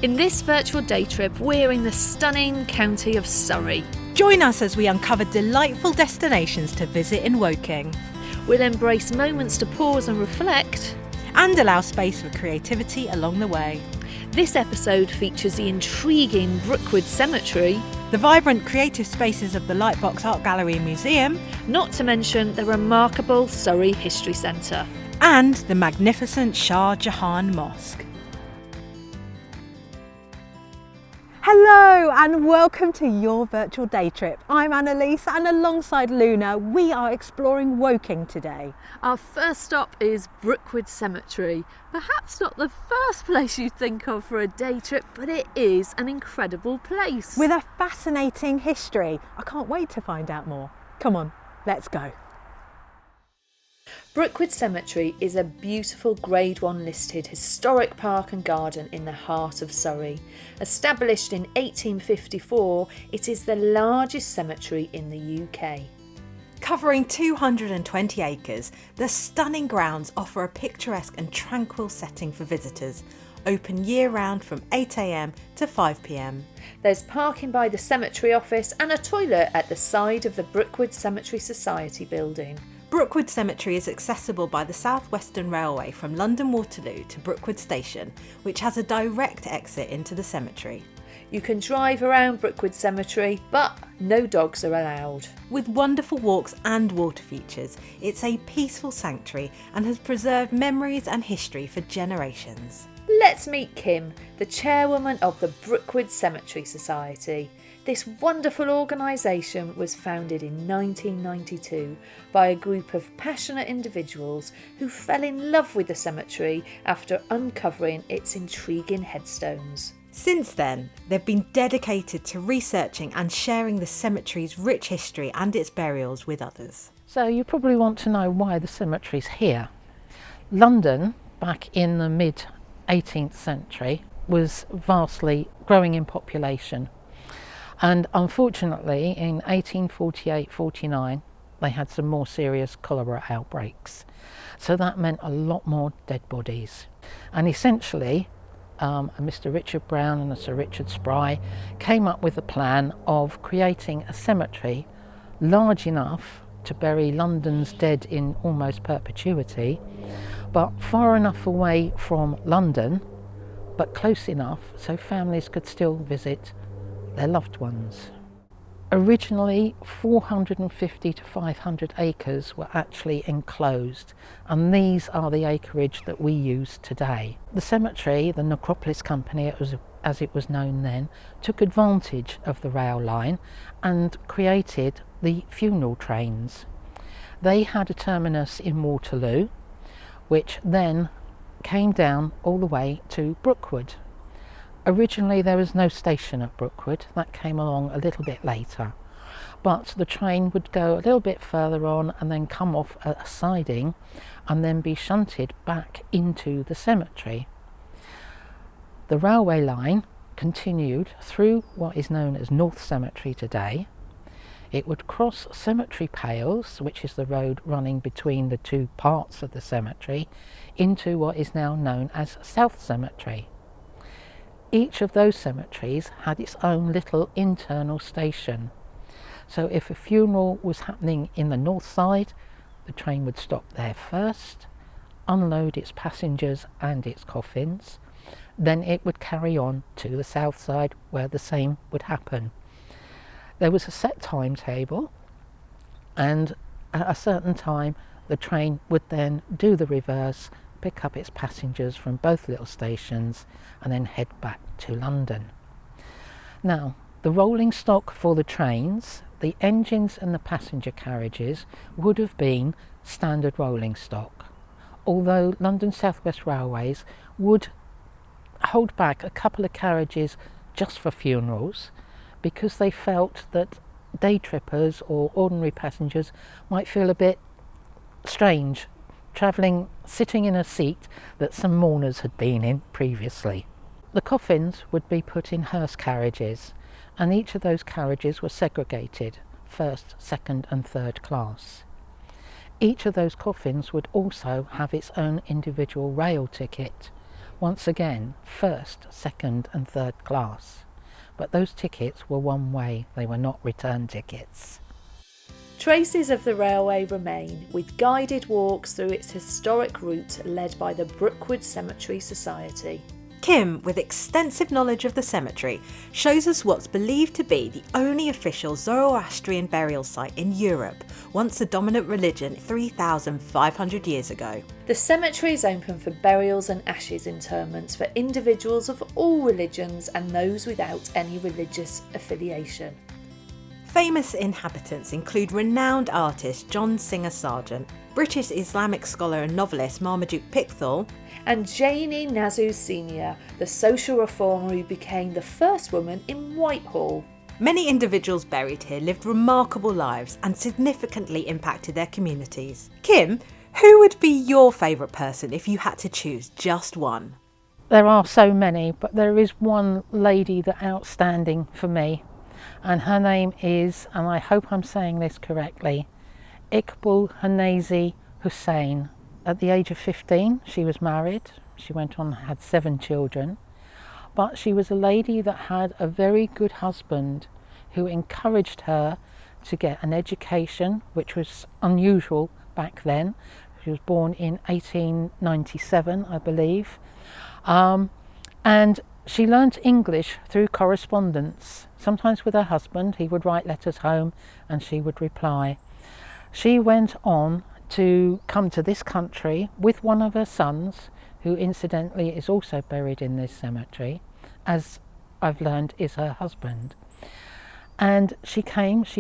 In this virtual day trip, we're in the stunning county of Surrey. Join us as we uncover delightful destinations to visit in Woking. We'll embrace moments to pause and reflect. And allow space for creativity along the way. This episode features the intriguing Brookwood Cemetery, the vibrant creative spaces of the Lightbox Art Gallery and Museum, not to mention the remarkable Surrey History Centre, and the magnificent Shar Jahan Mosque. Hello and welcome to your virtual day trip. I'm Annalise and alongside Luna we are exploring Woking today. Our first stop is Brookwood Cemetery. Perhaps not the first place you think of for a day trip, but it is an incredible place. With a fascinating history. I can't wait to find out more. Come on, let's go. Brookwood Cemetery is a beautiful Grade 1 listed historic park and garden in the heart of Surrey. Established in 1854, it is the largest cemetery in the UK. Covering 220 acres, the stunning grounds offer a picturesque and tranquil setting for visitors. Open year-round from 8 a.m. to 5 p.m. There's parking by the cemetery office and a toilet at the side of the Brookwood Cemetery Society building. Brookwood Cemetery is accessible by the South Western Railway from London Waterloo to Brookwood Station, which has a direct exit into the cemetery. You can drive around Brookwood Cemetery, but no dogs are allowed. With wonderful walks and water features, it's a peaceful sanctuary and has preserved memories and history for generations. Let's meet Kim, the chairwoman of the Brookwood Cemetery Society. This wonderful organisation was founded in 1992 by a group of passionate individuals who fell in love with the cemetery after uncovering its intriguing headstones. Since then, they've been dedicated to researching and sharing the cemetery's rich history and its burials with others. So you probably want to know why the cemetery's here. London, back in the mid-18th century, was vastly growing in population. And unfortunately, in 1848-49, they had some more serious cholera outbreaks. So that meant a lot more dead bodies. And essentially, Mr. Richard Brown and Sir Richard Spry came up with a plan of creating a cemetery large enough to bury London's dead in almost perpetuity, but far enough away from London, but close enough so families could still visit their loved ones. Originally 450 to 500 acres were actually enclosed, and these are the acreage that we use today. The cemetery, the Necropolis Company as it was known then, took advantage of the rail line and created the funeral trains. They had a terminus in Waterloo, which then came down all the way to Brookwood. Originally there was no station at Brookwood, that came along a little bit later, but the train would go a little bit further on and then come off at a siding and then be shunted back into the cemetery. The railway line continued through what is known as North Cemetery today. It would cross Cemetery Pales, which is the road running between the two parts of the cemetery, into what is now known as South Cemetery. Each of those cemeteries had its own little internal station. So if a funeral was happening in the north side, the train would stop there first, unload its passengers and its coffins, then it would carry on to the south side where the same would happen. There was a set timetable, and at a certain time the train would then do the reverse, pick up its passengers from both little stations and then head back to London. Now, the rolling stock for the trains, the engines and the passenger carriages would have been standard rolling stock, although London South West Railways would hold back a couple of carriages just for funerals because they felt that day trippers or ordinary passengers might feel a bit strange sitting in a seat that some mourners had been in previously. The coffins would be put in hearse carriages, and each of those carriages were segregated, first, second and third class. Each of those coffins would also have its own individual rail ticket once again, first, second and third class. But those tickets were one way, they were not return tickets. Traces of the railway remain, with guided walks through its historic route led by the Brookwood Cemetery Society. Kim, with extensive knowledge of the cemetery, shows us what's believed to be the only official Zoroastrian burial site in Europe, once a dominant religion 3,500 years ago. The cemetery is open for burials and ashes interments for individuals of all religions and those without any religious affiliation. Famous inhabitants include renowned artist John Singer Sargent, British Islamic scholar and novelist Marmaduke Pickthall, and Janie Nazu Sr., the social reformer who became the first woman in Whitehall. Many individuals buried here lived remarkable lives and significantly impacted their communities. Kim, who would be your favourite person if you had to choose just one? There are so many, but there is one lady that's outstanding for me, and her name is, and I hope I'm saying this correctly, Iqbal Hanazi Hussain. At the age of 15, she was married. She went on and had 7 children. But she was a lady that had a very good husband who encouraged her to get an education, which was unusual back then. She was born in 1897, I believe. And she learnt English through correspondence, sometimes with her husband. He would write letters home and she would reply. She went on to come to this country with one of her sons, who incidentally is also buried in this cemetery, as I've learned is her husband. And she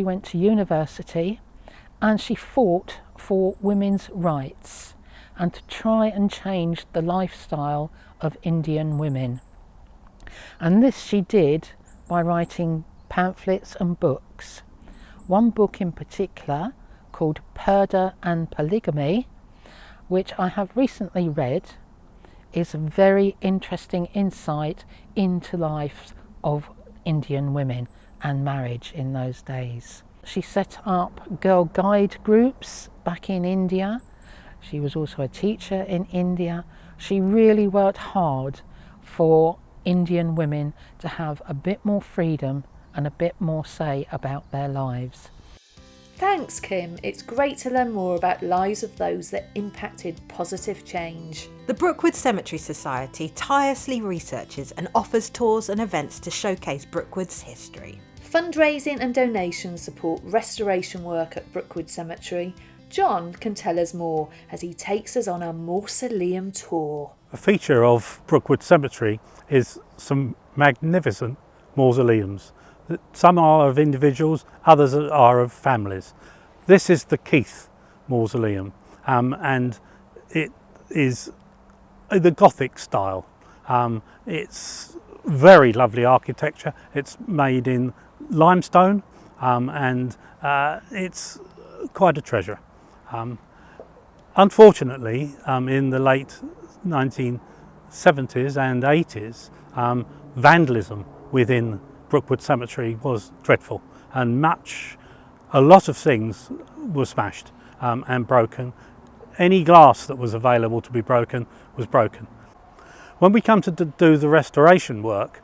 went to university, and she fought for women's rights and to try and change the lifestyle of Indian women. And this she did by writing pamphlets and books. One book in particular, called Purdah and Polygamy, which I have recently read, is a very interesting insight into life of Indian women and marriage in those days. She set up girl guide groups back in India. She was also a teacher in India. She really worked hard for Indian women to have a bit more freedom and a bit more say about their lives. Thanks, Kim. It's great to learn more about lives of those that impacted positive change. The Brookwood Cemetery Society tirelessly researches and offers tours and events to showcase Brookwood's history. Fundraising and donations support restoration work at Brookwood Cemetery. John can tell us more as he takes us on a mausoleum tour. A feature of Brookwood Cemetery is some magnificent mausoleums. Some are of individuals, others are of families. This is the Keith Mausoleum, and it is the Gothic style. It's very lovely architecture. It's made in limestone, and it's quite a treasure. Unfortunately, in the late 1970s and 80s, vandalism within Brookwood Cemetery was dreadful, and a lot of things were smashed and broken. Any glass that was available to be broken was broken. When we come to do the restoration work,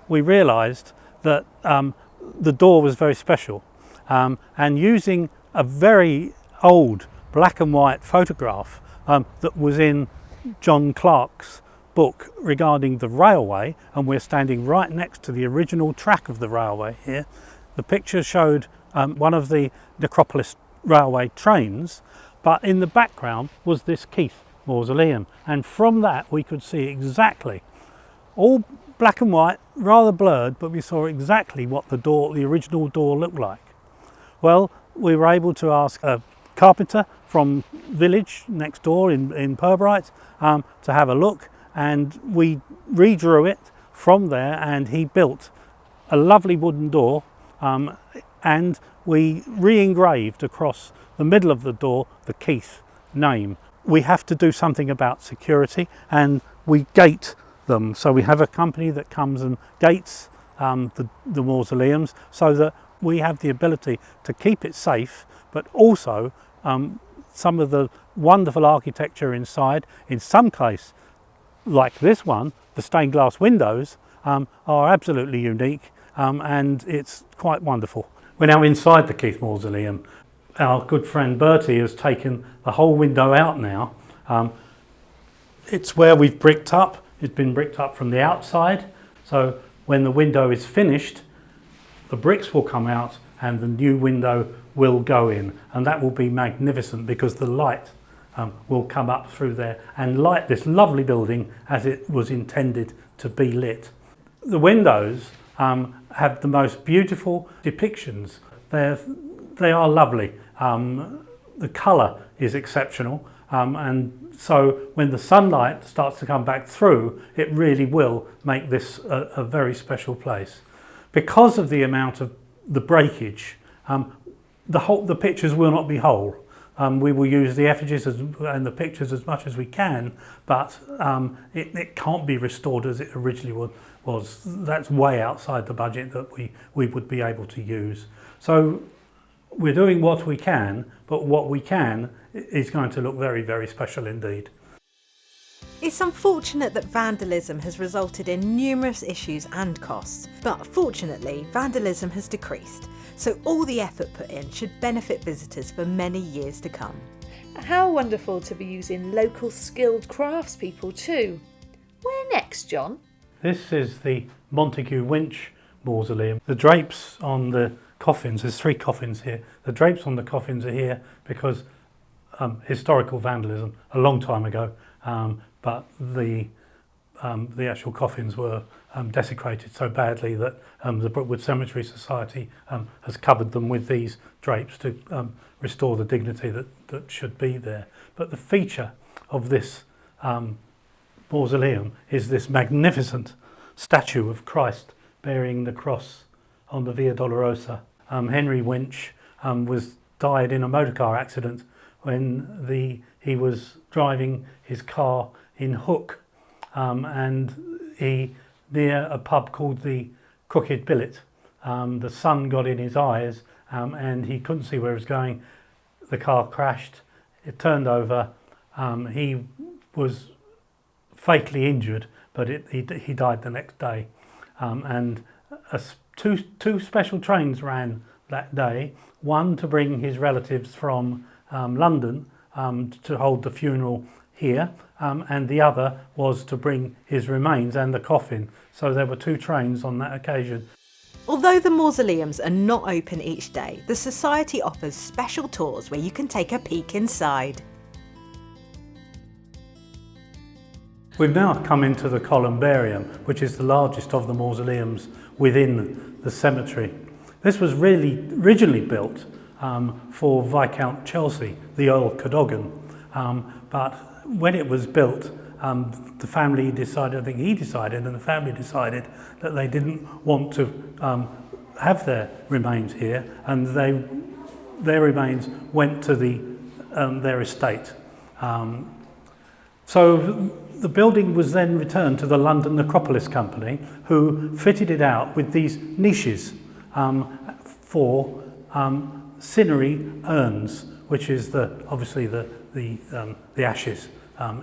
we realised that the door was very special, and using a very old black and white photograph that was in John Clarke's book regarding the railway, and we're standing right next to the original track of the railway here. The picture showed one of the Necropolis railway trains, but in the background was this Keith Mausoleum, and from that we could see exactly, all black and white, rather blurred, but we saw exactly what the original door looked like. Well, we were able to ask a carpenter from village next door in Pirbright to have a look, and we redrew it from there, and he built a lovely wooden door, and we re-engraved across the middle of the door the Keith name. We have to do something about security, and we gate them. So we have a company that comes and gates the mausoleums so that we have the ability to keep it safe, but also some of the wonderful architecture inside, in some case like this one, the stained glass windows are absolutely unique, and it's quite wonderful. We're now inside the Keith Mausoleum. Our good friend Bertie has taken the whole window out now. It's where we've bricked up. It's been bricked up from the outside, so when the window is finished, the bricks will come out and the new window will go in, and that will be magnificent because the light will come up through there and light this lovely building as it was intended to be lit. The windows have the most beautiful depictions. They are lovely. The colour is exceptional, and so when the sunlight starts to come back through, it really will make this a very special place. Because of the amount of the breakage, the pictures will not be whole. We will use the effigies and the pictures as much as we can, but it can't be restored as it originally was. That's way outside the budget that we would be able to use. So we're doing what we can, but what we can is going to look very, very special indeed. It's unfortunate that vandalism has resulted in numerous issues and costs, but fortunately vandalism has decreased, so all the effort put in should benefit visitors for many years to come. How wonderful to be using local skilled craftspeople too. Where next, John? This is the Montague Winch Mausoleum. The drapes on the coffins, there's 3 coffins here. The drapes on the coffins are here because historical vandalism a long time ago, but the actual coffins were desecrated so badly that the Brookwood Cemetery Society has covered them with these drapes to restore the dignity that should be there. But the feature of this mausoleum is this magnificent statue of Christ bearing the cross on the Via Dolorosa. Henry Winch died in a motor car accident when he was driving his car in Hook, and near a pub called the Crooked Billet. The sun got in his eyes and he couldn't see where he was going. The car crashed, it turned over, he was fatally injured, but he died the next day. And two special trains ran that day, one to bring his relatives from London to hold the funeral here, and the other was to bring his remains and the coffin. So there were 2 trains on that occasion. Although the mausoleums are not open each day, the Society offers special tours where you can take a peek inside. We've now come into the columbarium, which is the largest of the mausoleums within the cemetery. This was really originally built for Viscount Chelsea, the Earl Cadogan, but when it was built, the family decided, and the family decided that they didn't want to have their remains here, and their remains went to their estate. So the building was then returned to the London Necropolis Company, who fitted it out with these niches for cinerary urns, which is obviously the ashes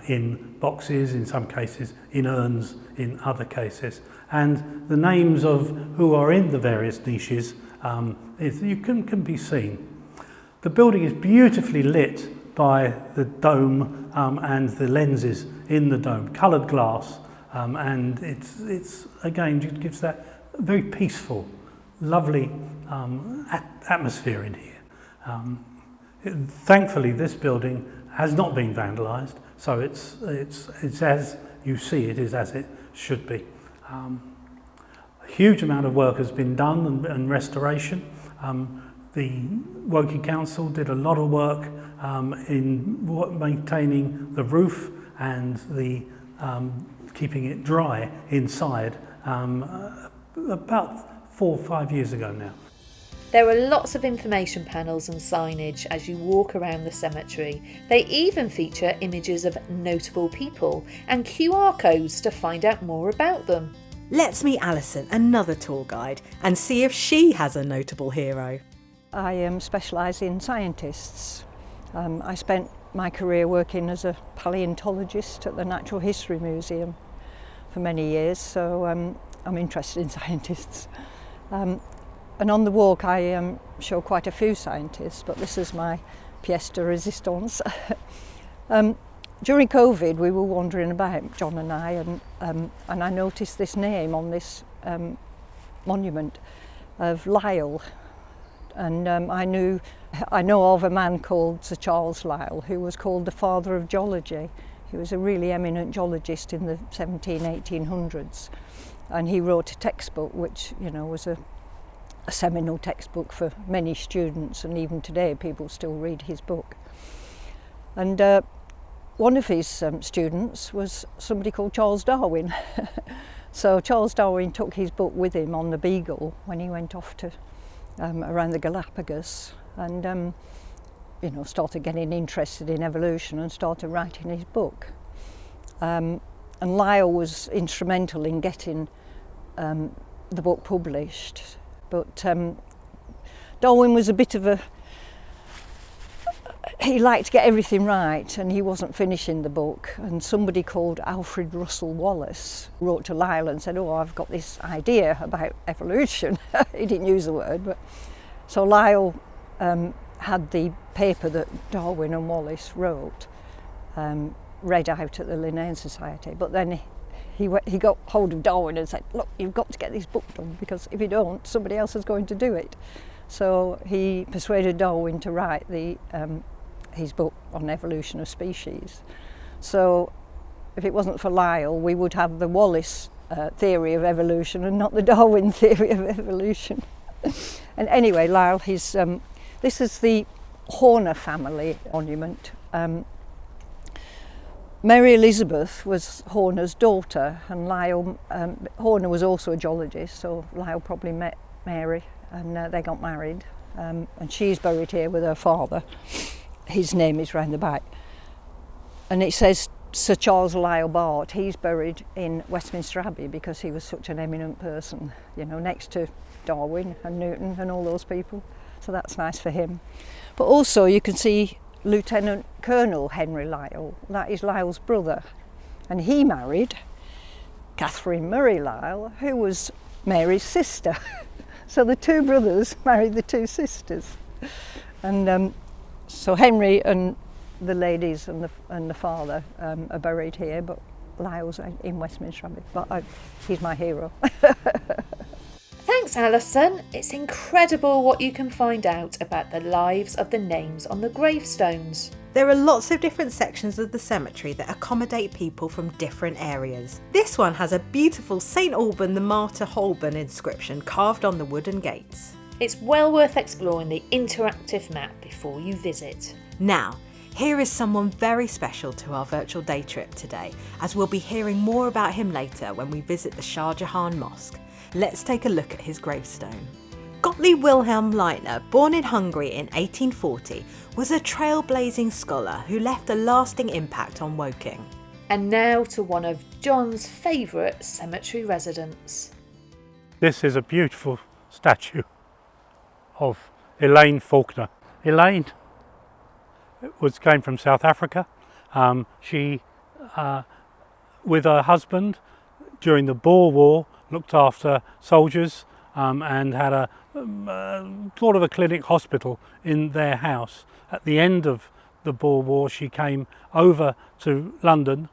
in boxes, in some cases in urns, in other cases, and the names of who are in the various niches can be seen. The building is beautifully lit by the dome and the lenses in the dome, coloured glass, and it's again gives that very peaceful, lovely atmosphere in here. Thankfully, this building has not been vandalised, so it's as you see it is as it should be. A huge amount of work has been done and restoration. The Woking Council did a lot of work in maintaining the roof and the keeping it dry inside about 4 or 5 years ago now. There are lots of information panels and signage as you walk around the cemetery. They even feature images of notable people and QR codes to find out more about them. Let's meet Alison, another tour guide, and see if she has a notable hero. I specialise in scientists. I spent my career working as a paleontologist at the Natural History Museum for many years, so I'm interested in scientists. And on the walk I show quite a few scientists, but this is my pièce de résistance. During COVID we were wandering about, John and I, and I noticed this name on this monument of Lyell. And I know of a man called Sir Charles Lyell, who was called the father of geology. He was a really eminent geologist in the 1800s, and he wrote a textbook which, you know, was a seminal textbook for many students, and even today people still read his book. And one of his students was somebody called Charles Darwin. So Charles Darwin took his book with him on the Beagle when he went off to around the Galapagos, and you know, started getting interested in evolution and started writing his book. And Lyell was instrumental in getting the book published, but Darwin was a bit of a, he liked to get everything right, and he wasn't finishing the book, and somebody called Alfred Russel Wallace wrote to Lyell and said, oh, I've got this idea about evolution. He didn't use the word, but so Lyell had the paper that Darwin and Wallace wrote read out at the Linnean Society, but then he got hold of Darwin and said, look, you've got to get this book done, because if you don't, somebody else is going to do it. So he persuaded Darwin to write his book on evolution of species. So if it wasn't for Lyell, we would have the Wallace theory of evolution and not the Darwin theory of evolution. And anyway, Lyell, this is the Horner family monument. Mary Elizabeth was Horner's daughter, and Lyell, Horner was also a geologist, so Lyell probably met Mary, and they got married, and she's buried here with her father. His name is round the back, and it says Sir Charles Lyell Bart. He's buried in Westminster Abbey because he was such an eminent person, you know, next to Darwin and Newton and all those people, so that's nice for him. But also you can see Lieutenant Colonel Henry Lyell. That is Lyell's brother, and he married Catherine Murray Lyell, who was Mary's sister. So the two brothers married the two sisters, and so Henry and the ladies and the father are buried here, but Lyell's in Westminster Abbey. But he's my hero. Thanks, Alison. It's incredible what you can find out about the lives of the names on the gravestones. There are lots of different sections of the cemetery that accommodate people from different areas. This one has a beautiful St Alban the Martyr Holborn inscription carved on the wooden gates. It's well worth exploring the interactive map before you visit. Now, here is someone very special to our virtual day trip today, as we'll be hearing more about him later when we visit the Shar Jahan Mosque. Let's take a look at his gravestone. Gottlieb Wilhelm Leitner, born in Hungary in 1840, was a trailblazing scholar who left a lasting impact on Woking. And now to one of John's favourite cemetery residents. This is a beautiful statue of Elaine Faulkner. Elaine came from South Africa. She, with her husband, during the Boer War, looked after soldiers and had a sort of a clinic hospital in their house. At the end of the Boer War, she came over to London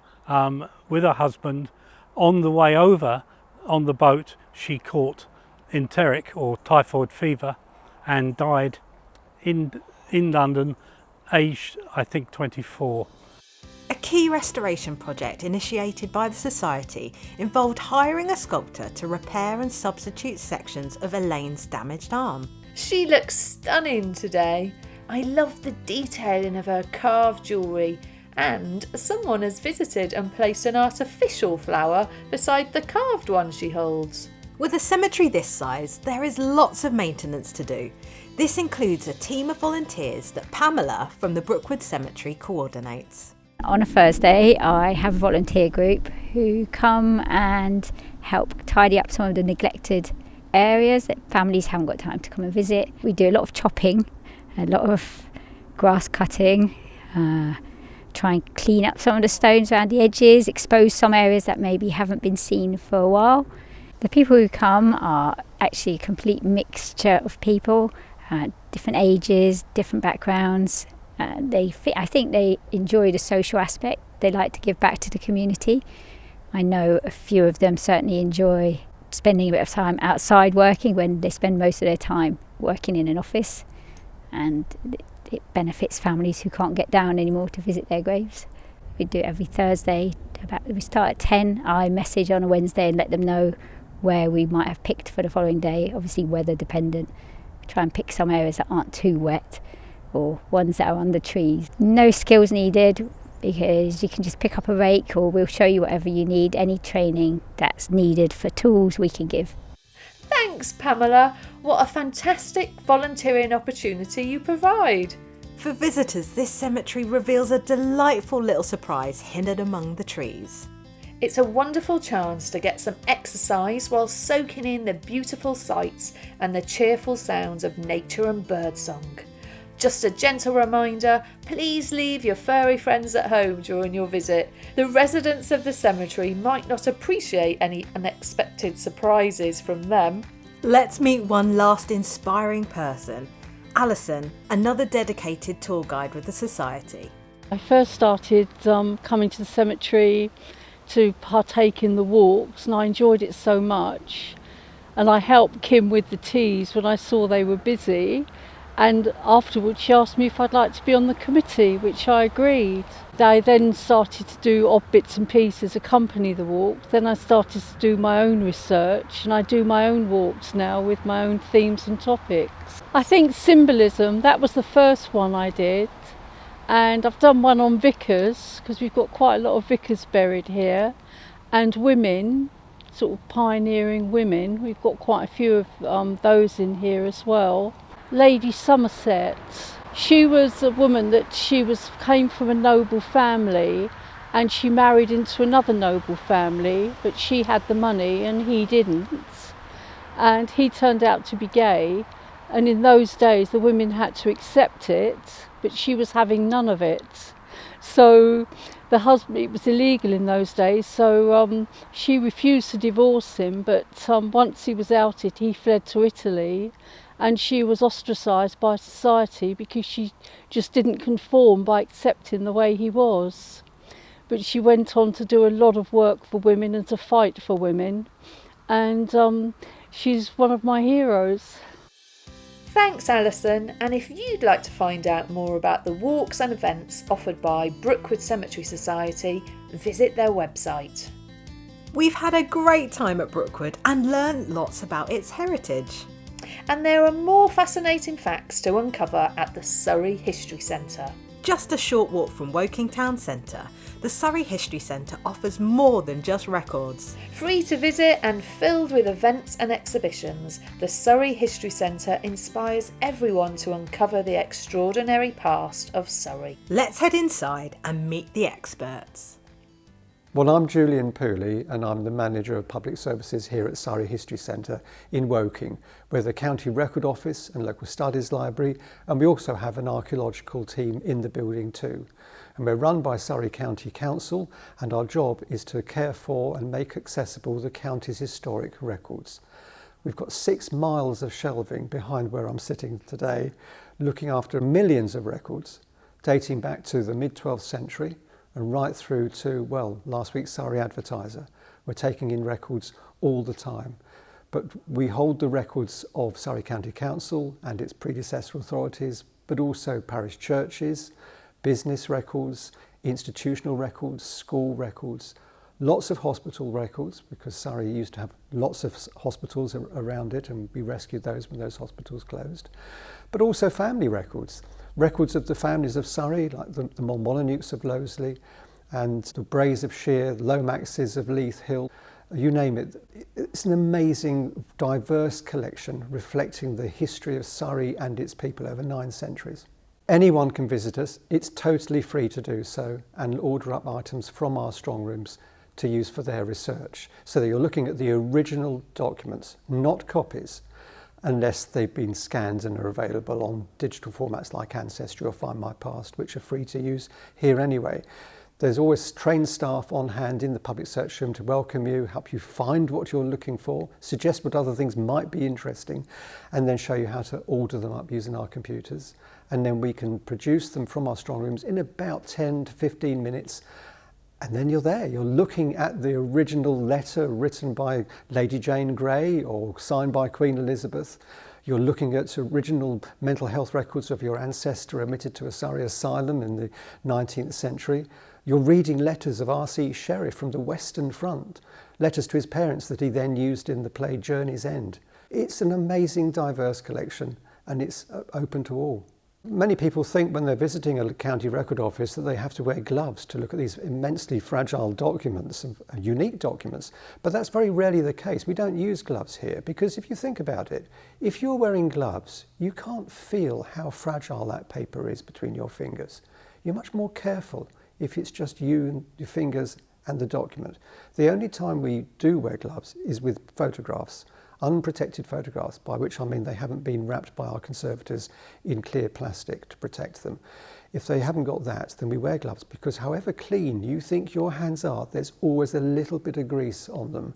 with her husband. On the way over on the boat, she caught enteric or typhoid fever and died in London, aged I think 24. A key restoration project initiated by the Society involved hiring a sculptor to repair and substitute sections of Elaine's damaged arm. She looks stunning today. I love the detailing of her carved jewellery, and someone has visited and placed an artificial flower beside the carved one she holds. With a cemetery this size, there is lots of maintenance to do. This includes a team of volunteers that Pamela from the Brookwood Cemetery coordinates. On a Thursday, I have a volunteer group who come and help tidy up some of the neglected areas that families haven't got time to come and visit. We do a lot of chopping, a lot of grass cutting, try and clean up some of the stones around the edges, expose some areas that maybe haven't been seen for a while. The people who come are actually a complete mixture of people, different ages, different backgrounds. I think they enjoy the social aspect. They like to give back to the community. I know a few of them certainly enjoy spending a bit of time outside working when they spend most of their time working in an office, and it benefits families who can't get down anymore to visit their graves. We do it every Thursday. We start at 10. I message on a Wednesday and let them know where we might have picked for the following day, obviously weather dependent. Try and pick some areas that aren't too wet or ones that are under trees. No skills needed, because you can just pick up a rake, or we'll show you whatever you need. Any training that's needed for tools we can give. Thanks, Pamela. What a fantastic volunteering opportunity you provide. For visitors, this cemetery reveals a delightful little surprise hidden among the trees. It's a wonderful chance to get some exercise while soaking in the beautiful sights and the cheerful sounds of nature and birdsong. Just a gentle reminder, please leave your furry friends at home during your visit. The residents of the cemetery might not appreciate any unexpected surprises from them. Let's meet one last inspiring person. Alison, another dedicated tour guide with the Society. I first started coming to the cemetery to partake in the walks, and I enjoyed it so much. And I helped Kim with the teas when I saw they were busy. And afterwards she asked me if I'd like to be on the committee, which I agreed. I then started to do odd bits and pieces, accompany the walk. Then I started to do my own research, and I do my own walks now with my own themes and topics. I think symbolism, that was the first one I did. And I've done one on vicars, because we've got quite a lot of vicars buried here, and women, sort of pioneering women. We've got quite a few of those in here as well. Lady Somerset, she was a woman that came from a noble family, and she married into another noble family, but she had the money and he didn't, and he turned out to be gay, and in those days the women had to accept it, but she was having none of it. So the husband, it was illegal in those days, so she refused to divorce him, but once he was outed he fled to Italy. And she was ostracised by society because she just didn't conform by accepting the way he was. But she went on to do a lot of work for women and to fight for women. And she's one of my heroes. Thanks, Alison. And if you'd like to find out more about the walks and events offered by Brookwood Cemetery Society, visit their website. We've had a great time at Brookwood and learned lots about its heritage. And there are more fascinating facts to uncover at the Surrey History Centre. Just a short walk from Woking Town Centre, the Surrey History Centre offers more than just records. Free to visit and filled with events and exhibitions, the Surrey History Centre inspires everyone to uncover the extraordinary past of Surrey. Let's head inside and meet the experts. Well, I'm Julian Pooley and I'm the Manager of Public Services here at Surrey History Centre in Woking. We're the County Record Office and Local Studies Library, and we also have an archaeological team in the building too. And we're run by Surrey County Council, and our job is to care for and make accessible the county's historic records. We've got 6 miles of shelving behind where I'm sitting today, looking after millions of records dating back to the mid-12th century and right through to, well, last week's Surrey Advertiser. We're taking in records all the time. But we hold the records of Surrey County Council and its predecessor authorities, but also parish churches, business records, institutional records, school records, lots of hospital records, because Surrey used to have lots of hospitals around it, and we rescued those when those hospitals closed. But also family records. Records of the families of Surrey, like the Molyneux of Loseley, and the Brays of Shear, the Lomaxes of Leith Hill, you name it. It's an amazing, diverse collection reflecting the history of Surrey and its people over 9 centuries. Anyone can visit us. It's totally free to do so, and order up items from our strong rooms to use for their research. So that you're looking at the original documents, not copies. unless they've been scanned and are available on digital formats like Ancestry or Find My Past, which are free to use here anyway. There's always trained staff on hand in the public search room to welcome you, help you find what you're looking for, suggest what other things might be interesting, and then show you how to order them up using our computers. And then we can produce them from our strong rooms in about 10 to 15 minutes. And then you're there. You're looking at the original letter written by Lady Jane Grey or signed by Queen Elizabeth. You're looking at original mental health records of your ancestor admitted to a Surrey asylum in the 19th century. You're reading letters of R.C. Sheriff from the Western Front, letters to his parents that he then used in the play Journey's End. It's an amazing, diverse collection, and it's open to all. Many people think when they're visiting a county record office that they have to wear gloves to look at these immensely fragile documents, unique documents, but that's very rarely the case. We don't use gloves here because if you think about it, if you're wearing gloves, you can't feel how fragile that paper is between your fingers. You're much more careful if it's just you and your fingers and the document. The only time we do wear gloves is with photographs, unprotected photographs, by which I mean they haven't been wrapped by our conservators in clear plastic to protect them. If they haven't got that, then we wear gloves because however clean you think your hands are, there's always a little bit of grease on them.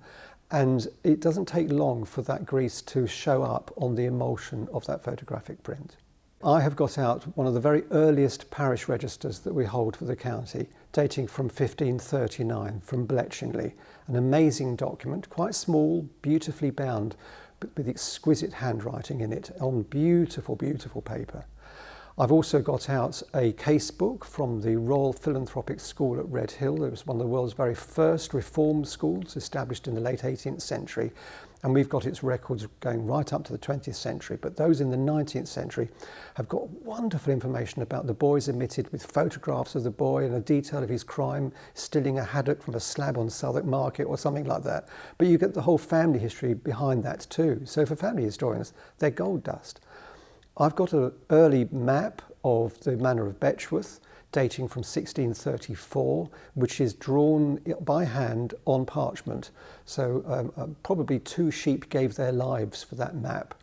And it doesn't take long for that grease to show up on the emulsion of that photographic print. I have got out one of the very earliest parish registers that we hold for the county, dating from 1539 from Bletchingley. An amazing document, quite small, beautifully bound, but with exquisite handwriting in it on beautiful, beautiful paper. I've also got out a casebook from the Royal Philanthropic School at Red Hill. It was one of the world's very first reform schools, established in the late 18th century. And we've got its records going right up to the 20th century, but those in the 19th century have got wonderful information about the boys admitted with photographs of the boy and a detail of his crime, stealing a haddock from a slab on Southwark Market or something like that. But you get the whole family history behind that too. So for family historians, they're gold dust. I've got an early map of the Manor of Betchworth, dating from 1634, which is drawn by hand on parchment. So probably 2 sheep gave their lives for that map.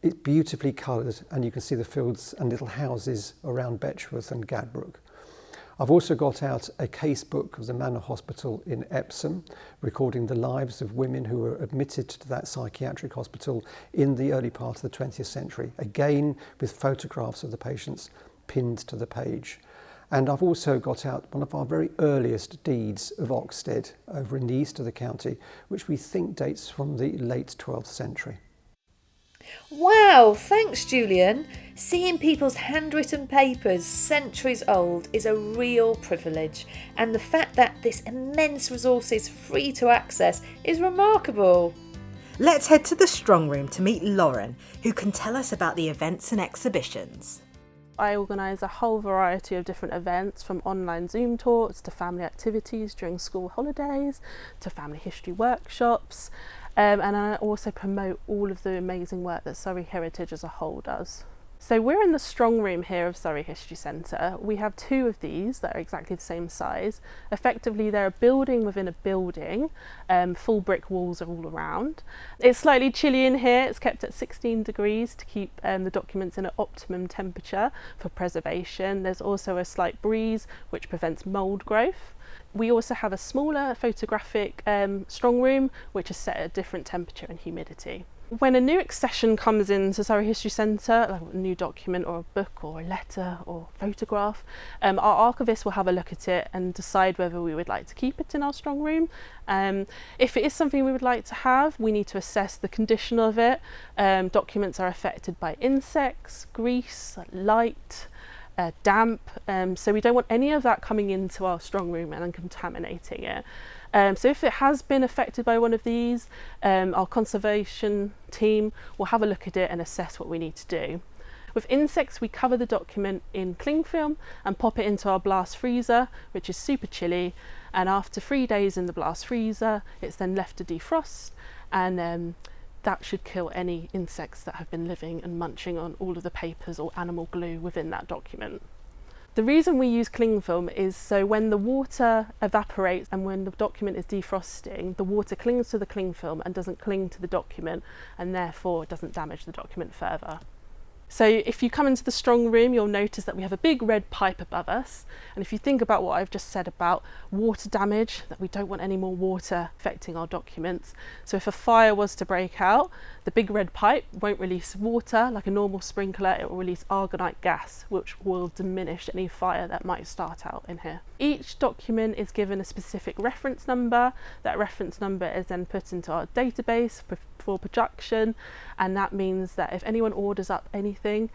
It's beautifully coloured and you can see the fields and little houses around Betchworth and Gadbrook. I've also got out a casebook of the Manor Hospital in Epsom, recording the lives of women who were admitted to that psychiatric hospital in the early part of the 20th century, again with photographs of the patients pinned to the page. And I've also got out one of our very earliest deeds of Oxted over in the east of the county, which we think dates from the late 12th century. Wow, thanks Julian. Seeing people's handwritten papers centuries old is a real privilege, and the fact that this immense resource is free to access is remarkable. Let's head to the strong room to meet Lauren, who can tell us about the events and exhibitions. I organise a whole variety of different events, from online Zoom talks to family activities during school holidays to family history workshops, and I also promote all of the amazing work that Surrey Heritage as a whole does. So we're in the strong room here of Surrey History Centre. We have 2 of these that are exactly the same size. Effectively they're a building within a building, full brick walls are all around. It's slightly chilly in here, it's kept at 16 degrees to keep the documents in an optimum temperature for preservation. There's also a slight breeze which prevents mould growth. We also have a smaller photographic strong room which is set at a different temperature and humidity. When a new accession comes into Surrey History Centre, like a new document or a book or a letter or photograph, our archivist will have a look at it and decide whether we would like to keep it in our strong room. If it is something we would like to have, we need to assess the condition of it. Documents are affected by insects, grease, light, damp, so we don't want any of that coming into our strong room and contaminating it. So if it has been affected by one of these, our conservation team will have a look at it and assess what we need to do. With insects, we cover the document in cling film and pop it into our blast freezer, which is super chilly, and after 3 days in the blast freezer, it's then left to defrost, and that should kill any insects that have been living and munching on all of the papers or animal glue within that document. The reason we use cling film is so when the water evaporates and when the document is defrosting, the water clings to the cling film and doesn't cling to the document, and therefore doesn't damage the document further. So if you come into the strong room, you'll notice that we have a big red pipe above us. And if you think about what I've just said about water damage, that we don't want any more water affecting our documents. So if a fire was to break out, the big red pipe won't release water like a normal sprinkler, it will release argonite gas, which will diminish any fire that might start out in here. Each document is given a specific reference number. That reference number is then put into our database for production, and that means that if anyone orders up anything,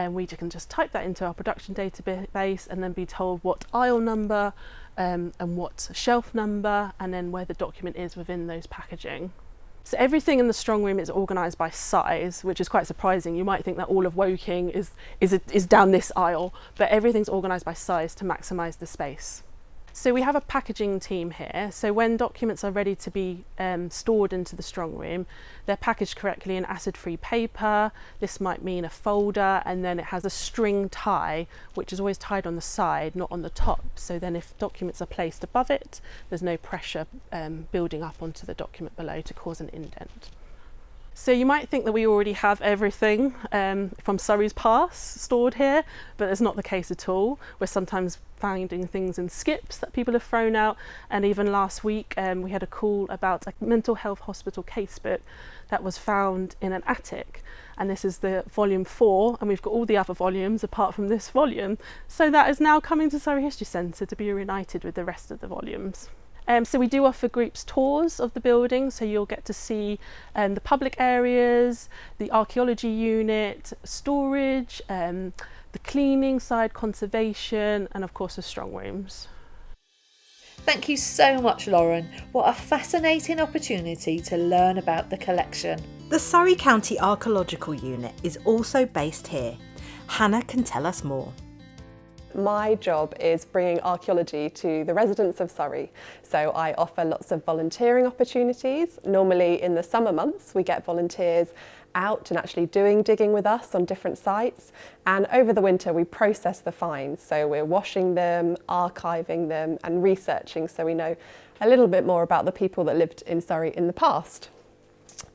we can just type that into our production database and then be told what aisle number and what shelf number, and then where the document is within those packaging. So everything in the strong room is organised by size, which is quite surprising. You might think that all of Woking is down this aisle, but everything's organised by size to maximise the space. So we have a packaging team here. So when documents are ready to be stored into the strong room, they're packaged correctly in acid-free paper. This might mean a folder, and then it has a string tie, which is always tied on the side, not on the top. So then if documents are placed above it, there's no pressure building up onto the document below to cause an indent. So you might think that we already have everything from Surrey's past stored here, but that's not the case at all. We're sometimes finding things in skips that people have thrown out, and even last week we had a call about a mental health hospital casebook that was found in an attic, and this is the volume 4, and we've got all the other volumes apart from this volume, so that is now coming to Surrey History Centre to be reunited with the rest of the volumes. So we do offer groups tours of the building, so you'll get to see the public areas, the archaeology unit, storage, the cleaning side, conservation, and of course the strong rooms. Thank you so much, Lauren. What a fascinating opportunity to learn about the collection. The Surrey County Archaeological Unit is also based here. Hannah can tell us more. My job is bringing archaeology to the residents of Surrey. So I offer lots of volunteering opportunities. Normally in the summer months we get volunteers out and actually doing digging with us on different sites, and over the winter we process the finds. So we're washing them, archiving them and researching so we know a little bit more about the people that lived in Surrey in the past.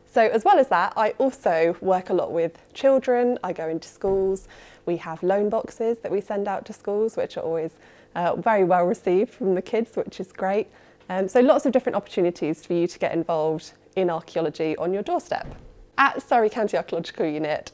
So as well as that, I also work a lot with children. I go into schools. We have loan boxes that we send out to schools, which are always very well received from the kids, which is great. So lots of different opportunities for you to get involved in archaeology on your doorstep. At Surrey County Archaeological Unit,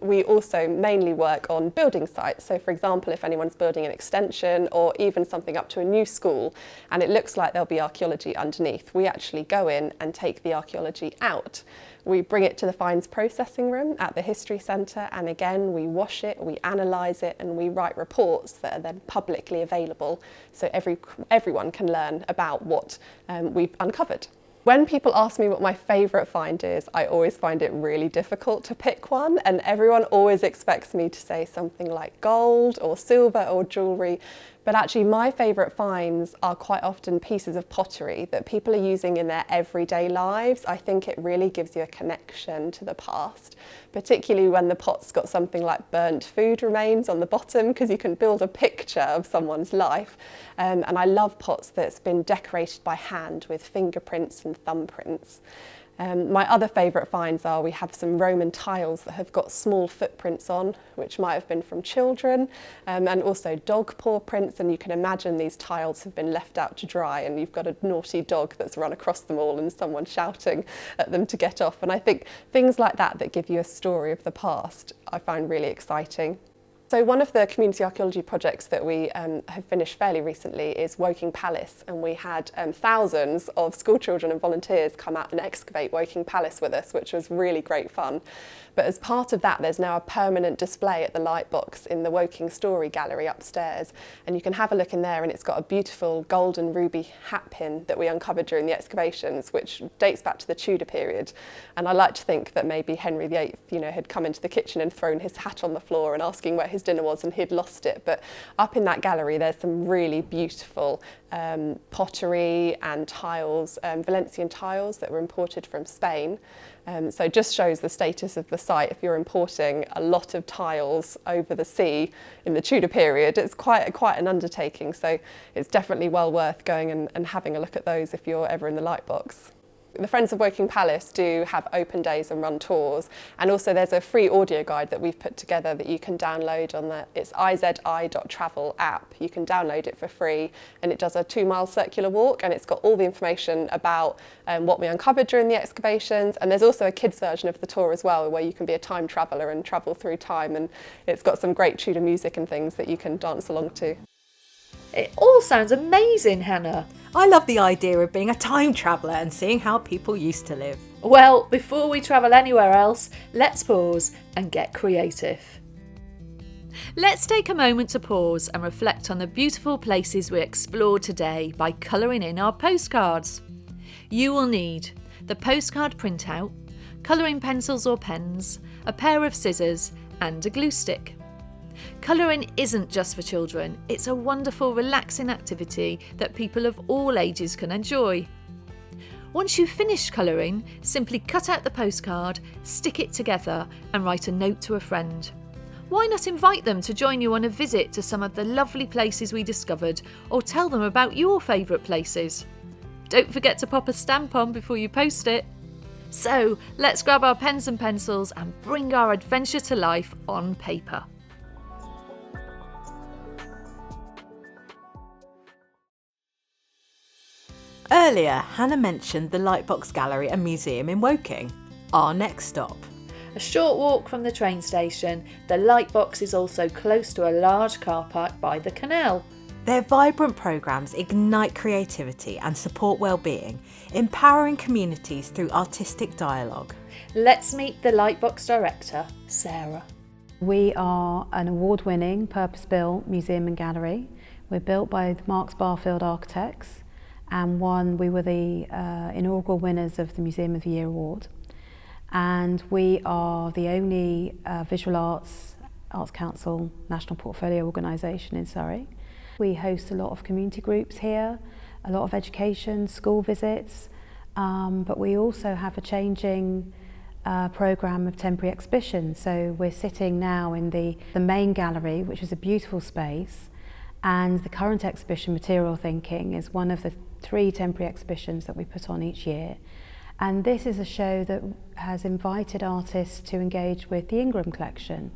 we also mainly work on building sites. So for example, if anyone's building an extension or even something up to a new school and it looks like there'll be archaeology underneath, we actually go in and take the archaeology out. We bring it to the finds processing room at the History Centre, and again we wash it, we analyse it, and we write reports that are then publicly available so everyone can learn about what we've uncovered. When people ask me what my favourite find is, I always find it really difficult to pick one, and everyone always expects me to say something like gold or silver or jewellery, but actually my favourite finds are quite often pieces of pottery that people are using in their everyday lives. I think it really gives you a connection to the past, particularly when the pot's got something like burnt food remains on the bottom, because you can build a picture of someone's life. And I love pots that's been decorated by hand with fingerprints and thumbprints. My other favourite finds are we have some Roman tiles that have got small footprints on, which might have been from children, and also dog paw prints, and you can imagine these tiles have been left out to dry and you've got a naughty dog that's run across them all and someone shouting at them to get off. And I think things like that give you a story of the past I find really exciting. So one of the community archaeology projects that we have finished fairly recently is Woking Palace, and we had thousands of school children and volunteers come out and excavate Woking Palace with us, which was really great fun. But as part of that, there's now a permanent display at the Lightbox in the Woking Story Gallery upstairs, and you can have a look in there, and it's got a beautiful gold and ruby hat pin that we uncovered during the excavations, which dates back to the Tudor period. And I like to think that maybe Henry VIII, had come into the kitchen and thrown his hat on the floor and asking where his breakfast dinner was and he'd lost it. But up in that gallery there's some really beautiful pottery and tiles, Valencian tiles that were imported from Spain. So it just shows the status of the site. If you're importing a lot of tiles over the sea in the Tudor period, it's quite an undertaking. So it's definitely well worth going and having a look at those if you're ever in the Lightbox. The Friends of Woking Palace do have open days and run tours, and also there's a free audio guide that we've put together that you can download on it's izi.travel app. You can download it for free, and it does a 2-mile circular walk, and it's got all the information about what we uncovered during the excavations. And there's also a kids version of the tour as well, where you can be a time traveller and travel through time, and it's got some great Tudor music and things that you can dance along to. It all sounds amazing, Hannah. I love the idea of being a time traveller and seeing how people used to live. Well, before we travel anywhere else, let's pause and get creative. Let's take a moment to pause and reflect on the beautiful places we explored today by colouring in our postcards. You will need the postcard printout, colouring pencils or pens, a pair of scissors and a glue stick. Colouring isn't just for children, it's a wonderful, relaxing activity that people of all ages can enjoy. Once you've finished colouring, simply cut out the postcard, stick it together and write a note to a friend. Why not invite them to join you on a visit to some of the lovely places we discovered, or tell them about your favourite places? Don't forget to pop a stamp on before you post it. So let's grab our pens and pencils and bring our adventure to life on paper. Earlier, Hannah mentioned the Lightbox Gallery and Museum in Woking. Our next stop. A short walk from the train station, the Lightbox is also close to a large car park by the canal. Their vibrant programmes ignite creativity and support well-being, empowering communities through artistic dialogue. Let's meet the Lightbox director, Sarah. We are an award-winning, purpose-built museum and gallery. We're built by the Marks Barfield Architects, and we were the inaugural winners of the Museum of the Year award. And we are the only Visual Arts Council National Portfolio organisation in Surrey. We host a lot of community groups here, a lot of education, school visits, but we also have a changing programme of temporary exhibitions. So we're sitting now in the main gallery, which is a beautiful space, and the current exhibition, Material Thinking, is one of the 3 temporary exhibitions that we put on each year. And this is a show that has invited artists to engage with the Ingram collection.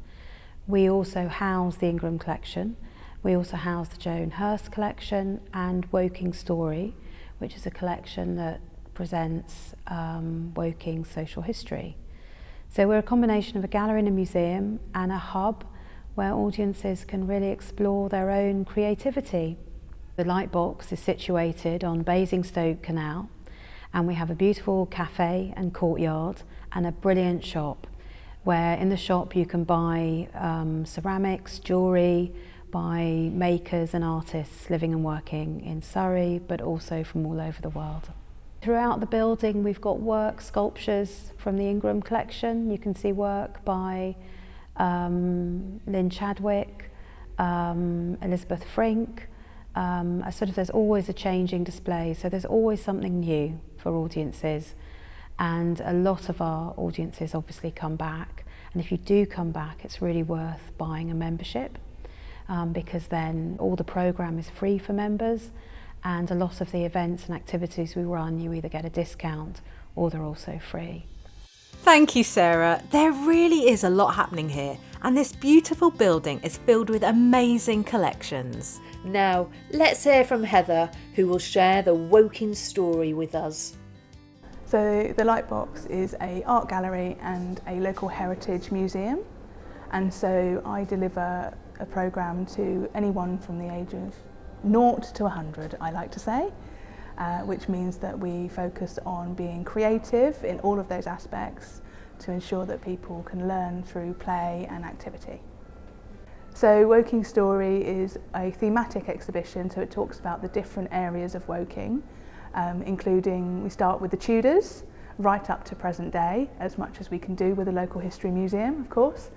We also house the Ingram collection. We also house the Joan Hurst collection and Woking Story, which is a collection that presents Woking social history. So we're a combination of a gallery and a museum and a hub where audiences can really explore their own creativity. The Lightbox is situated on Basingstoke Canal, and we have a beautiful cafe and courtyard and a brilliant shop where in the shop you can buy ceramics, jewellery, by makers and artists living and working in Surrey, but also from all over the world. Throughout the building we've got sculptures from the Ingram collection. You can see work by Lynn Chadwick, Elizabeth Frink. There's always a changing display, so there's always something new for audiences, and a lot of our audiences obviously come back, and if you do come back it's really worth buying a membership, because then all the programme is free for members, and a lot of the events and activities we run you either get a discount or they're also free. Thank you, Sarah. There really is a lot happening here, and this beautiful building is filled with amazing collections. Now, let's hear from Heather, who will share the Woking story with us. So the Lightbox is an art gallery and a local heritage museum, and so I deliver a programme to anyone from the age of 0 to 100, I like to say. Which means that we focus on being creative in all of those aspects to ensure that people can learn through play and activity. So Woking Story is a thematic exhibition, so it talks about the different areas of Woking, including, we start with the Tudors right up to present day, as much as we can do with a local history museum, of course.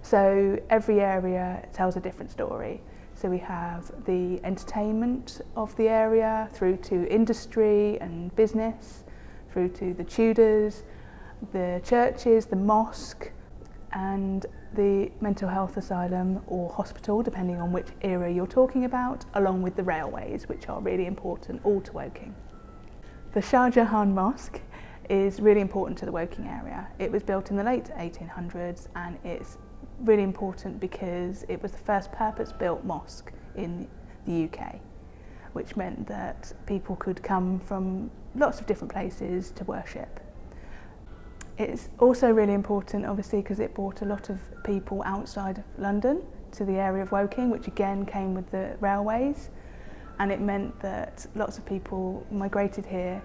So every area tells a different story. So we have the entertainment of the area, through to industry and business, through to the Tudors, the churches, the mosque, and the mental health asylum or hospital, depending on which era you're talking about, along with the railways, which are really important all to Woking. The Shar Jahan Mosque is really important to the Woking area. It was built in the late 1800s, and it's really important because it was the first purpose-built mosque in the UK, which meant that people could come from lots of different places to worship. It's also really important, obviously, because it brought a lot of people outside of London to the area of Woking, which again came with the railways, and it meant that lots of people migrated here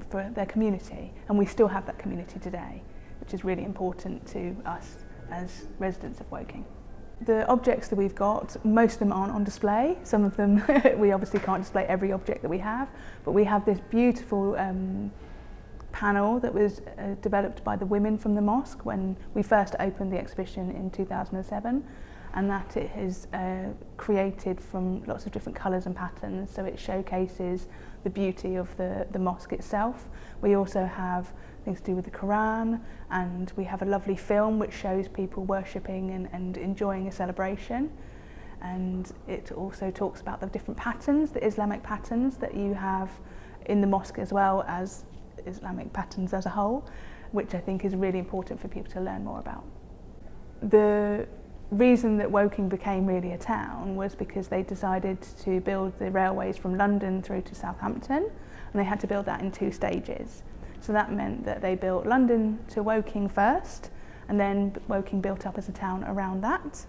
for their community, and we still have that community today, which is really important to us as residents of Woking. The objects that we've got, most of them aren't on display. Some of them, we obviously can't display every object that we have, but we have this beautiful panel that was developed by the women from the mosque when we first opened the exhibition in 2007, and that it is created from lots of different colours and patterns, so it showcases the beauty of the mosque itself. We also have things to do with the Quran, and we have a lovely film which shows people worshipping and enjoying a celebration, and it also talks about the different patterns, the Islamic patterns that you have in the mosque as well as Islamic patterns as a whole, which I think is really important for people to learn more about. The reason that Woking became really a town was because they decided to build the railways from London through to Southampton, and they had to build that in 2 stages. So that meant that they built London to Woking first, and then Woking built up as a town around that,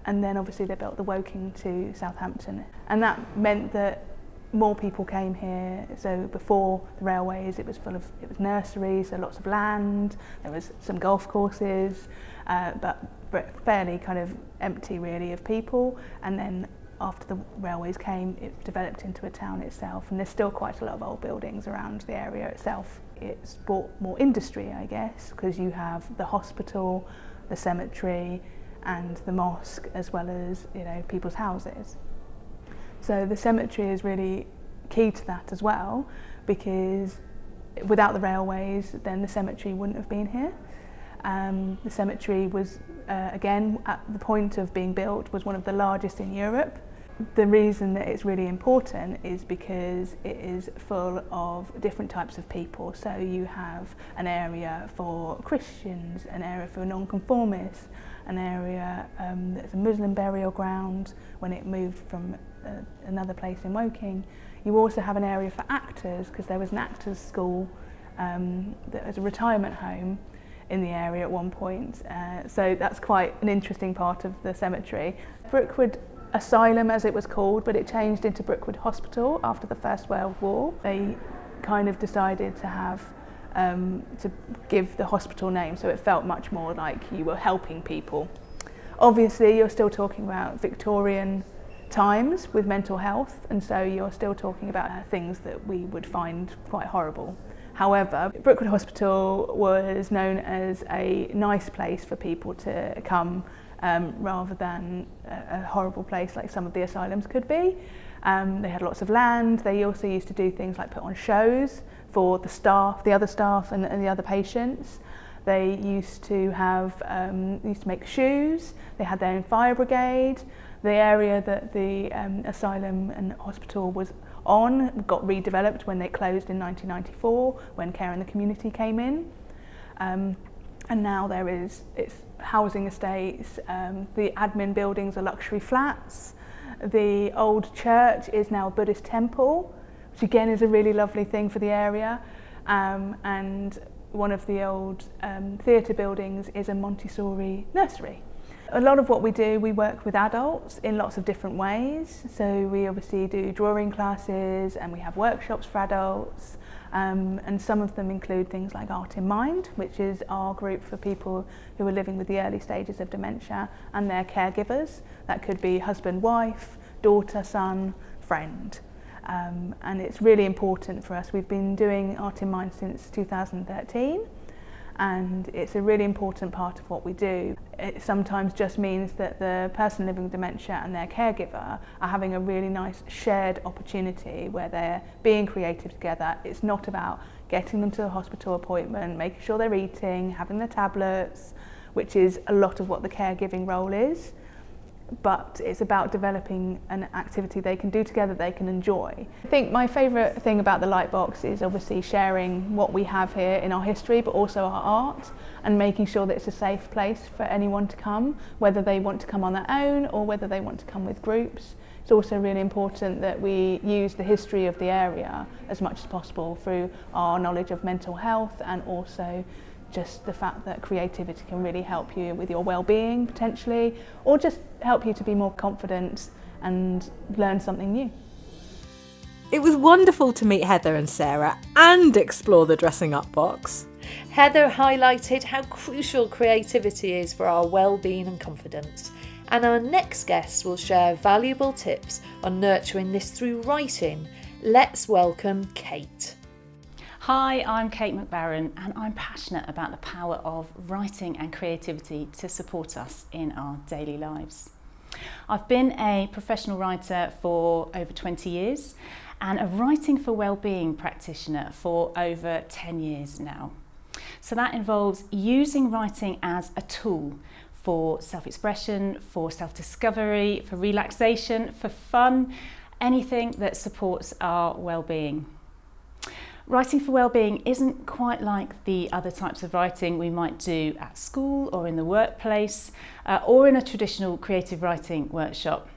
and then obviously they built the Woking to Southampton, and that meant that more people came here. So before the railways, it was nurseries, so lots of land, there was some golf courses, but fairly kind of empty really of people, and then after the railways came, it developed into a town itself, and there's still quite a lot of old buildings around the area itself. It's brought more industry, I guess, because you have the hospital, the cemetery, and the mosque, as well as, you know, people's houses. So the cemetery is really key to that as well, because without the railways, then the cemetery wouldn't have been here. The cemetery was, again, at the point of being built, was one of the largest in Europe. The reason that it's really important is because it is full of different types of people. So you have an area for Christians, an area for non-conformists, an area that's a Muslim burial ground when it moved from another place in Woking. You also have an area for actors, because there was an actors' school that was a retirement home in the area at one point. So that's quite an interesting part of the cemetery. Brookwood Asylum, as it was called, but it changed into Brookwood Hospital after the First World War. They kind of decided to have to give the hospital name, so it felt much more like you were helping people. Obviously, you're still talking about Victorian times with mental health, and so you're still talking about things that we would find quite horrible. However, Brookwood Hospital was known as a nice place for people to come, rather than a horrible place like some of the asylums could be. They had lots of land. They also used to do things like put on shows for the staff, the other staff and the other patients. They used to have, make shoes. They had their own fire brigade. The area that the asylum and hospital was on got redeveloped when they closed in 1994, when Care in the Community came in. And now it's housing estates, the admin buildings are luxury flats. The old church is now a Buddhist temple, which again is a really lovely thing for the area. And one of the old theatre buildings is a Montessori nursery. A lot of what we do, we work with adults in lots of different ways. So we obviously do drawing classes, and we have workshops for adults. And some of them include things like Art in Mind, which is our group for people who are living with the early stages of dementia and their caregivers. That could be husband, wife, daughter, son, friend. And it's really important for us. We've been doing Art in Mind since 2013, and it's a really important part of what we do. it sometimes just means that the person living with dementia and their caregiver are having a really nice shared opportunity where they're being creative together. It's not about getting them to a hospital appointment, making sure they're eating, having their tablets, which is a lot of what the caregiving role is. But it's about developing an activity they can do together, they can enjoy. I think my favourite thing about the Lightbox is obviously sharing what we have here in our history, but also our art, and making sure that it's a safe place for anyone to come, whether they want to come on their own or whether they want to come with groups. It's also really important that we use the history of the area as much as possible through our knowledge of mental health, and also just the fact that creativity can really help you with your well-being potentially, or just help you to be more confident and learn something new. It was wonderful to meet Heather and Sarah and explore the dressing up box. Heather highlighted how crucial creativity is for our well-being and confidence. And our next guest will share valuable tips on nurturing this through writing. Let's welcome Kate. Hi, I'm Kate McBarron, and I'm passionate about the power of writing and creativity to support us in our daily lives. I've been a professional writer for over 20 years and a writing for wellbeing practitioner for over 10 years now. So that involves using writing as a tool for self-expression, for self-discovery, for relaxation, for fun, anything that supports our well-being. Writing for wellbeing isn't quite like the other types of writing we might do at school or in the workplace or in a traditional creative writing workshop.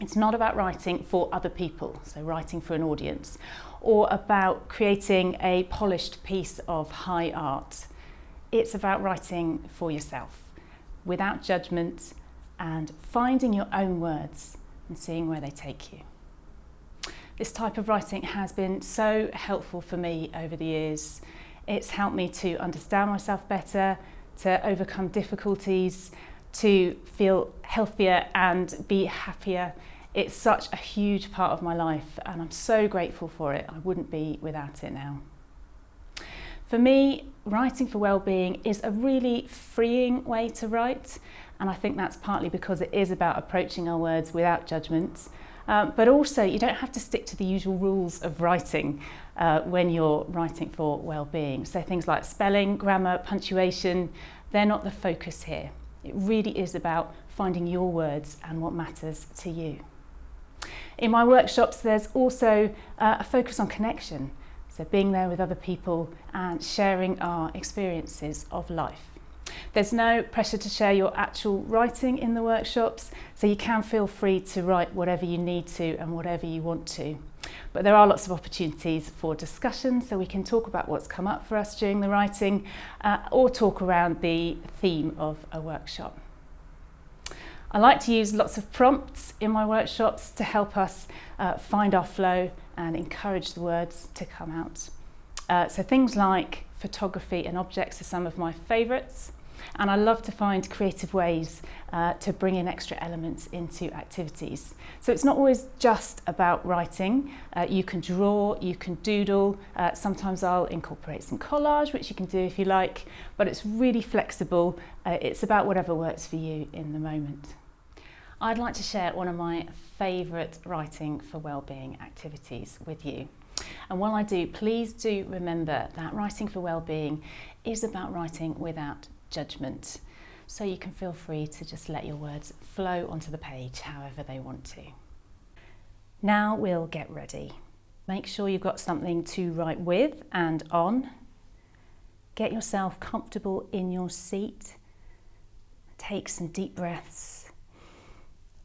It's not about writing for other people, so writing for an audience, or about creating a polished piece of high art. It's about writing for yourself, without judgment, and finding your own words and seeing where they take you. This type of writing has been so helpful for me over the years. It's helped me to understand myself better, to overcome difficulties, to feel healthier and be happier. It's such a huge part of my life, and I'm so grateful for it. I wouldn't be without it now. For me, writing for wellbeing is a really freeing way to write, and I think that's partly because it is about approaching our words without judgment. But also, you don't have to stick to the usual rules of writing when you're writing for well-being. So things like spelling, grammar, punctuation, they're not the focus here. It really is about finding your words and what matters to you. In my workshops, there's also a focus on connection. So being there with other people and sharing our experiences of life. There's no pressure to share your actual writing in the workshops, so you can feel free to write whatever you need to and whatever you want to. But there are lots of opportunities for discussion, so we can talk about what's come up for us during the writing or talk around the theme of a workshop. I like to use lots of prompts in my workshops to help us find our flow and encourage the words to come out. So things like photography and objects are some of my favourites, and I love to find creative ways to bring in extra elements into activities. So it's not always just about writing. You can draw, you can doodle, sometimes I'll incorporate some collage, which you can do if you like, but it's really flexible. It's about whatever works for you in the moment. I'd like to share one of my favourite writing for wellbeing activities with you. And while I do, please do remember that writing for wellbeing is about writing without judgment. So you can feel free to just let your words flow onto the page however they want to. Now we'll get ready. Make sure you've got something to write with and on. Get yourself comfortable in your seat. Take some deep breaths,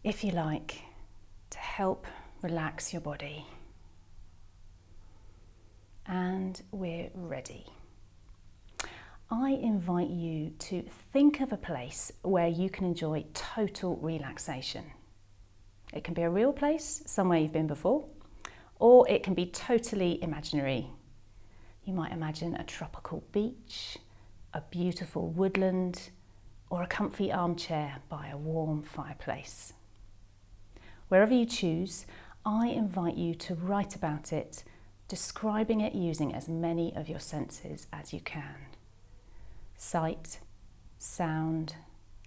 if you like, to help relax your body. And we're ready. I invite you to think of a place where you can enjoy total relaxation. It can be a real place, somewhere you've been before, or it can be totally imaginary. You might imagine a tropical beach, a beautiful woodland, or a comfy armchair by a warm fireplace. Wherever you choose, I invite you to write about it, describing it using as many of your senses as you can. Sight, sound,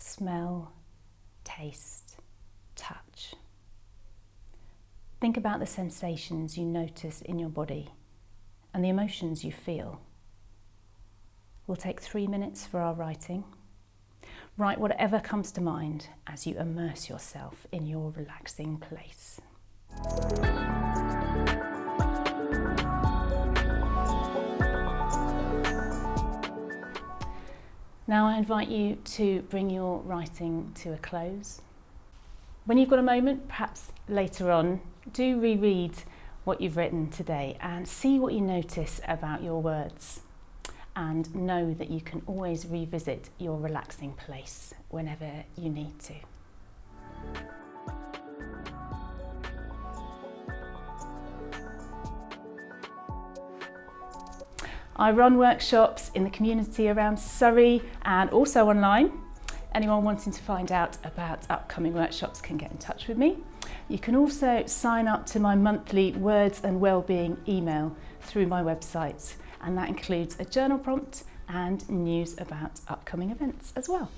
smell, taste, touch. Think about the sensations you notice in your body and the emotions you feel. We'll take 3 minutes for our writing. Write whatever comes to mind as you immerse yourself in your relaxing place. Now I invite you to bring your writing to a close. When you've got a moment, perhaps later on, do reread what you've written today and see what you notice about your words. And know that you can always revisit your relaxing place whenever you need to. I run workshops in the community around Surrey and also online. Anyone wanting to find out about upcoming workshops can get in touch with me. You can also sign up to my monthly Words and Wellbeing email through my website, and that includes a journal prompt and news about upcoming events as well.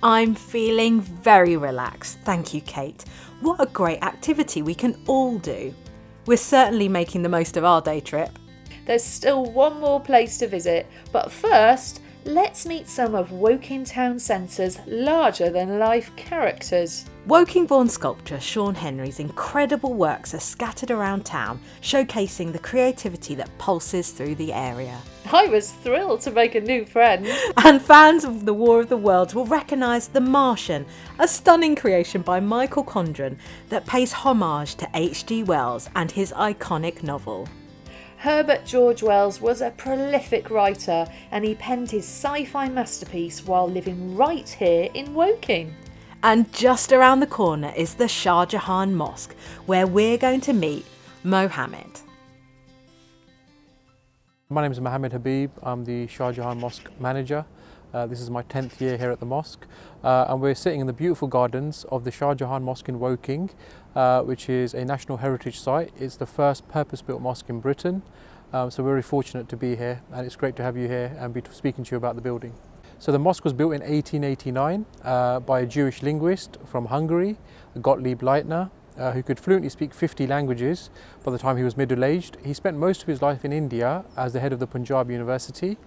I'm feeling very relaxed. Thank you, Kate. What a great activity we can all do. We're certainly making the most of our day trip. There's still one more place to visit, but first, let's meet some of Woking Town Centre's larger-than-life characters. Woking-born sculptor Sean Henry's incredible works are scattered around town, showcasing the creativity that pulses through the area. I was thrilled to make a new friend. And fans of The War of the Worlds will recognise The Martian, a stunning creation by Michael Condren that pays homage to H.G. Wells and his iconic novel. Herbert George Wells was a prolific writer, and he penned his sci-fi masterpiece while living right here in Woking. And just around the corner is the Shar Jahan Mosque, where we're going to meet Mohammed. My name is Mohammed Habib. I'm the Shar Jahan Mosque manager. This is my 10th year here at the mosque, and we're sitting in the beautiful gardens of the Shar Jahan Mosque in Woking, which is a National Heritage Site. It's the first purpose-built mosque in Britain, so we're very fortunate to be here, and it's great to have you here and be speaking to you about the building. So the mosque was built in 1889 by a Jewish linguist from Hungary, Gottlieb Leitner, who could fluently speak 50 languages by the time he was middle-aged. He spent most of his life in India as the head of the Punjab University.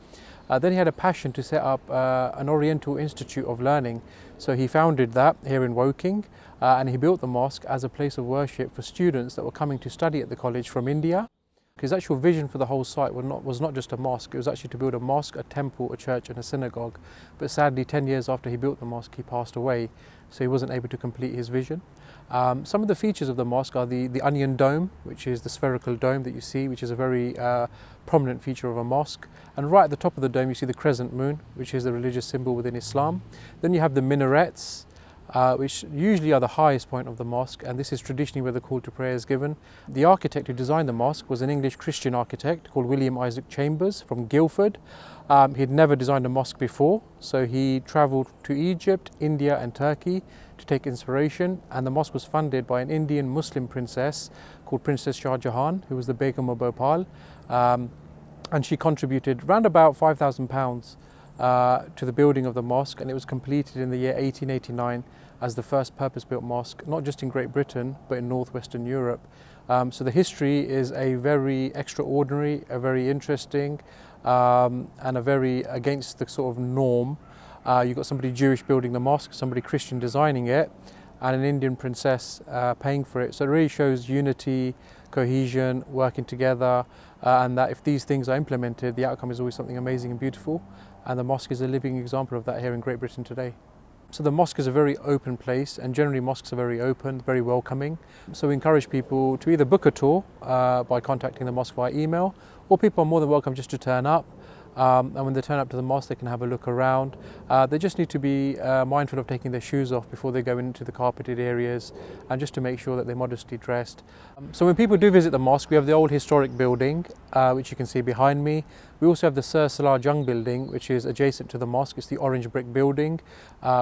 Then he had a passion to set up an Oriental Institute of Learning. So he founded that here in Woking, and he built the mosque as a place of worship for students that were coming to study at the college from India. His actual vision for the whole site was not just a mosque, it was actually to build a mosque, a temple, a church and a synagogue. But sadly, 10 years after he built the mosque, he passed away, so he wasn't able to complete his vision. Some of the features of the mosque are the onion dome, which is the spherical dome that you see, which is a very prominent feature of a mosque. And right at the top of the dome you see the crescent moon, which is the religious symbol within Islam. Then you have the minarets, which usually are the highest point of the mosque, and this is traditionally where the call to prayer is given. The architect who designed the mosque was an English Christian architect called William Isaac Chambers from Guildford. He'd never designed a mosque before, so he travelled to Egypt, India and Turkey to take inspiration, and the mosque was funded by an Indian Muslim princess called Princess Shar Jahan, who was the Begum of Bhopal, and she contributed around about £5,000 to the building of the mosque, and it was completed in the year 1889 as the first purpose-built mosque, not just in Great Britain but in northwestern Europe. So the history is a very extraordinary, a very interesting and a very against the sort of norm. You've got somebody Jewish building the mosque, somebody Christian designing it, and an Indian princess paying for it. So it really shows unity, cohesion, working together, and that if these things are implemented, the outcome is always something amazing and beautiful. And the mosque is a living example of that here in Great Britain today. So the mosque is a very open place, and generally mosques are very open, very welcoming. So we encourage people to either book a tour by contacting the mosque via email, or people are more than welcome just to turn up. And when they turn up to the mosque, they can have a look around. They just need to be mindful of taking their shoes off before they go into the carpeted areas, and just to make sure that they're modestly dressed. So when people do visit the mosque, we have the old historic building, which you can see behind me. We also have the Sir Salah Jung building, which is adjacent to the mosque. It's the orange brick building,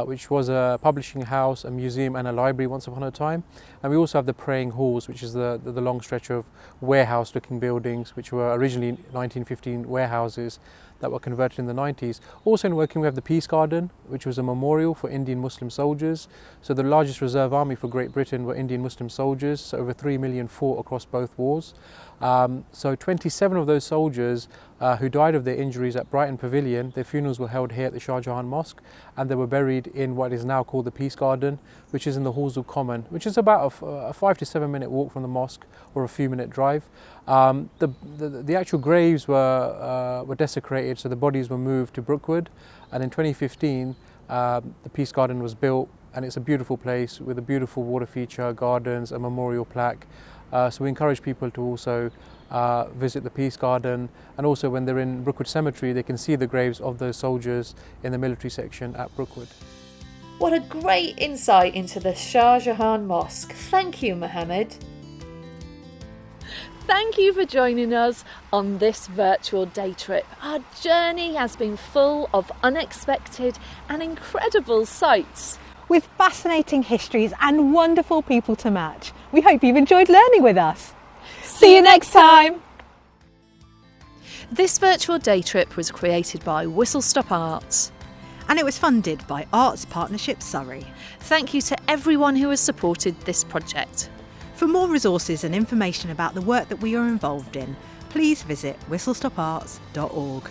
which was a publishing house, a museum and a library once upon a time. And we also have the praying halls, which is the long stretch of warehouse looking buildings, which were originally 1915 warehouses that were converted in the 90s. Also in Woking we have the Peace Garden, which was a memorial for Indian Muslim soldiers. So the largest reserve army for Great Britain were Indian Muslim soldiers, so over 3 million fought across both wars. So 27 of those soldiers who died of their injuries at Brighton Pavilion, their funerals were held here at the Shar Jahan Mosque, and they were buried in what is now called the Peace Garden, which is in the Halls of Common, which is about a 5 to 7 minute walk from the mosque, or a few minute drive. The actual graves were desecrated, so the bodies were moved to Brookwood, and in 2015 the Peace Garden was built, and it's a beautiful place with a beautiful water feature, gardens, a memorial plaque. So we encourage people to also visit the Peace Garden, and also when they're in Brookwood Cemetery they can see the graves of those soldiers in the military section at Brookwood. What a great insight into the Shar Jahan Mosque. Thank you, Mohammed. Thank you for joining us on this virtual day trip. Our journey has been full of unexpected and incredible sights, with fascinating histories and wonderful people to match. We hope you've enjoyed learning with us. See you next time! This virtual day trip was created by Whistlestop Arts. And it was funded by Arts Partnership Surrey. Thank you to everyone who has supported this project. For more resources and information about the work that we are involved in, please visit whistlestoparts.org.